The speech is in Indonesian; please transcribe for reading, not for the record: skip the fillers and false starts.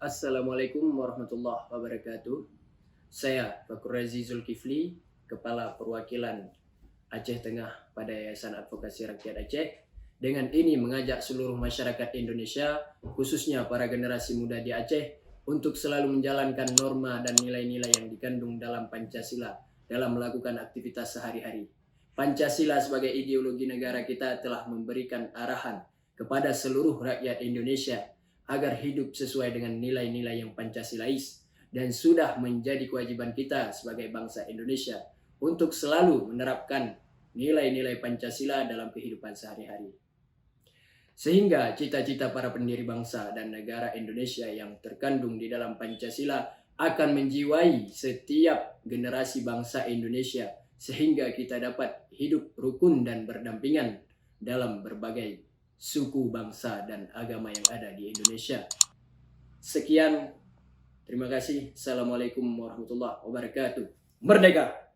Assalamualaikum warahmatullahi wabarakatuh. Saya Fakur Razi Zulkifli, Kepala Perwakilan Aceh Tengah pada Yayasan Advokasi Rakyat Aceh. Dengan ini mengajak seluruh masyarakat Indonesia, khususnya para generasi muda di Aceh, untuk selalu menjalankan norma dan nilai-nilai yang dikandung dalam Pancasila dalam melakukan aktivitas sehari-hari. Pancasila sebagai ideologi negara kita telah memberikan arahan kepada seluruh rakyat Indonesia agar hidup sesuai dengan nilai-nilai yang Pancasilais, dan sudah menjadi kewajiban kita sebagai bangsa Indonesia untuk selalu menerapkan nilai-nilai Pancasila dalam kehidupan sehari-hari. Sehingga cita-cita para pendiri bangsa dan negara Indonesia yang terkandung di dalam Pancasila akan menjiwai setiap generasi bangsa Indonesia, sehingga kita dapat hidup rukun dan berdampingan dalam berbagai suku, bangsa, dan agama yang ada di Indonesia. Sekian, terima kasih. Assalamualaikum warahmatullahi wabarakatuh. Merdeka!